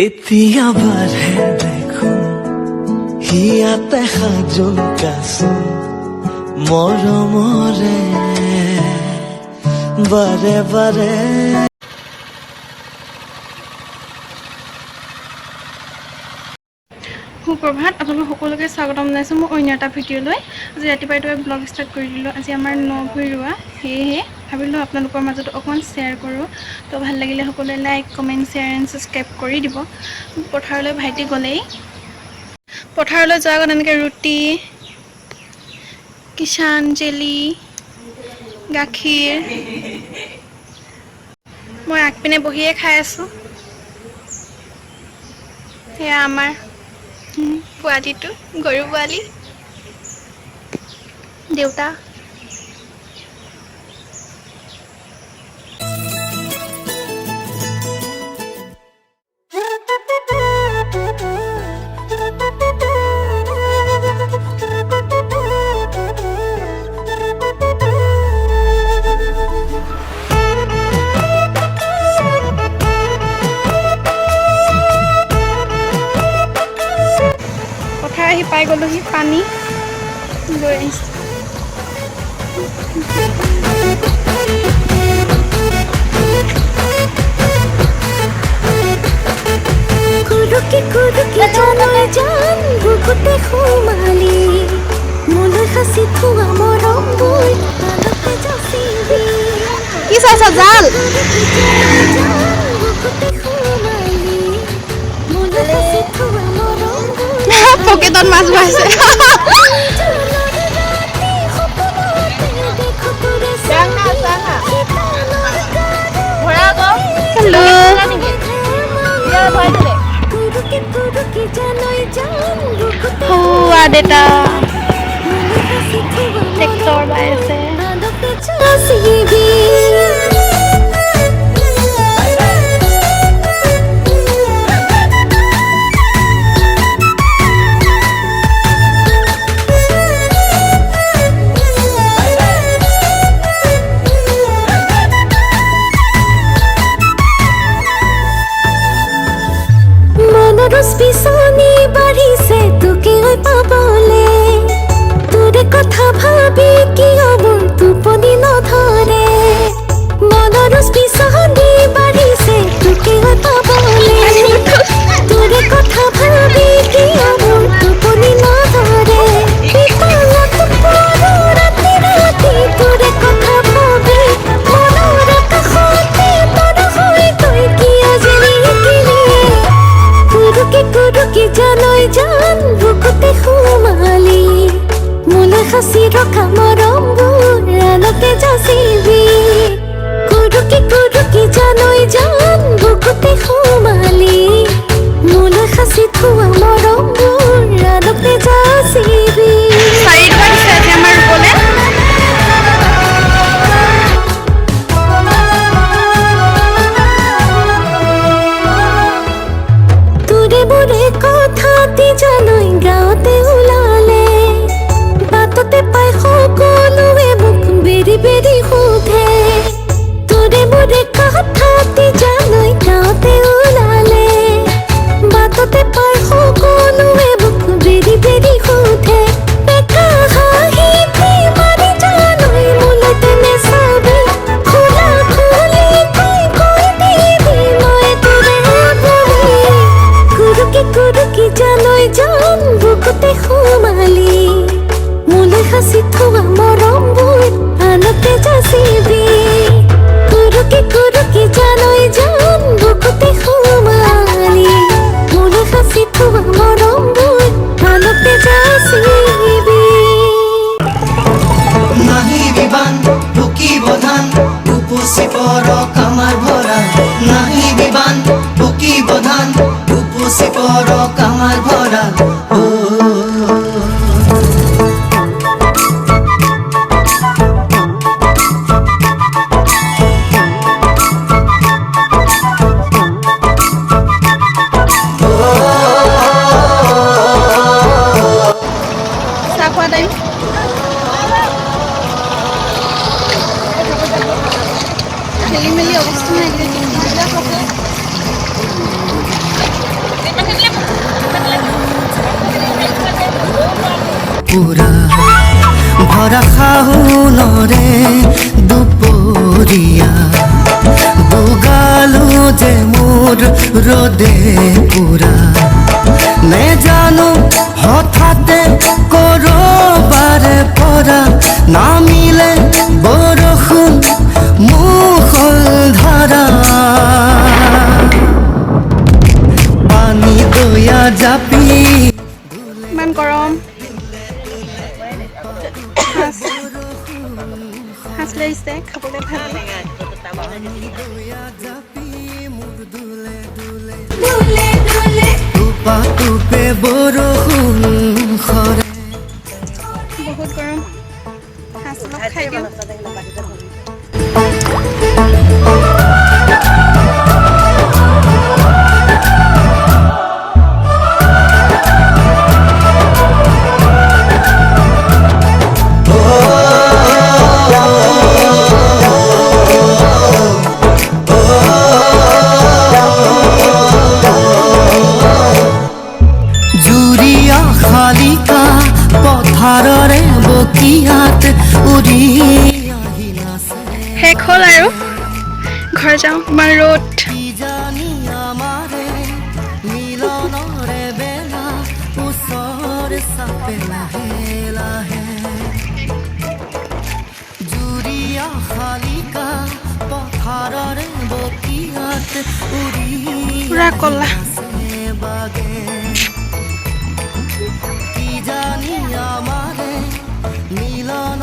এতিয়া বাঢ়ে দেখোন হিয়াতে সাজোন কাচোন মৰমৰে বাৰে বাৰে। সুপ্ৰভাত, আপোনালোক সকলোকে স্বাগতম জনাইছোঁ মোৰ অন্য এটা ভিডিঅ'লৈ। আজি ৰাতিপুৱাই ব্লগ ষ্টাৰ্ট কৰি দিলোঁ। আজি আমাৰ ন-ভুঁই ৰোৱা, সেয়েহে ভাবিলোঁ আপোনালোকৰ মাজত অকণমান শ্বেয়াৰ কৰোঁ। তো ভাল লাগিলে সকলোৱে like, comment, share and subscribe কৰি দিব। পথাৰলৈ ভাইটি গ'লেই। পথাৰলৈ যোৱাৰ আগত এনেকৈ ৰুটি, কিষান জেলি, গাখীৰ মই আগপিনে বহিয়ে খাই আছোঁ। সেয়া আমাৰ পোৱালিটো, গৰু পোৱালি, দেউতা। পথাৰ আহি পাই গ'লোহি, পানী লৈ আহিছোঁ। কুৰুকি কুৰুকি জানৈ জান বুকুতে সোমালি মোলৈ সাঁচি থোৱা মৰমবোৰ আনতে যাচিবি। কি চাইছ জাল? বুকুতে সোমালি মোলৈ সাঁচি থোৱা মৰমবোৰ পকেটত মাছ ভৰাইছে। দেউতা ট্ৰেক্টৰ বাই আছে। পিছনি বাঢ়িছে তোকে পাবলে তোৰে কথা ভাবি কিয় মোৰ টোপনি নধৰে। মনৰ পিছনি বাঢ়িছে তোকে পাবলে তোৰে কথা ভাবি কিয় মোৰ টোপনি নধৰে। বিপদত পৰো ৰাতি ৰাতি তোৰে কথা ভাবি মনৰ কাষতে পৰ হৈ তই কিয় জিলিকিলি। কুৰুকি কুৰুকি জানৈ জান বুকুতে সোমালি মোলৈ সাঁচি ৰখা মৰমবোৰ আনতে যাচিবি। কুৰুকি কুৰুকি জানৈ জান বুকুতে সোমালি মোলৈ সাঁচি থোৱা মৰমবোৰ আনতে যাচিবি। কথাতি জানৈ গাঁৱতে ওলালে বাটতে পাই সকলোৱে মোক বেৰি বেৰি সোধে। তোৰে মোৰে কথাতি জানৈ গাঁৱতে ওলালে বাটতে পাই সকলোৱে মোক বেৰি বেৰি সোধে। বেকা হাঁহি মাৰি জানৈ মোলৈ তেনে চাবি খোলা খুলি কৈ দিবি মই তোৰে ভৰি। কুৰুকি কুৰুকি জানৈ জান পুৰা ভৰা শাওনৰে দুপৰীয়া দুগালো যে মোৰ ৰ'দে পুৰা নেজানো হঠাতে কৰবাৰে পৰা নামিলে বৰষুণ মুখল ধাৰা পানী দয়া জাপি ইমান গৰম সাঁচ লাগিছে খাবলৈ ভাল টোপা টোপে বৰষুণ সৰে বহুত গৰম সাঁচ অলপ খাই দিওঁ জুৰিয়া শালিকা পথাৰৰে বকিয়াত উৰি আহিলাছে শেষ হ'ল আৰু ঘৰ যাওঁ ইমান ৰ'দ কিজানি আমাৰে মিলনৰে বেলা ওচৰ চাপে লাহে লাহে জুৰিয়া শালিকা পথাৰৰে বকিয়াত উৰি পুৰা ক'লা বাগে কি জানি আমাৰে মিলন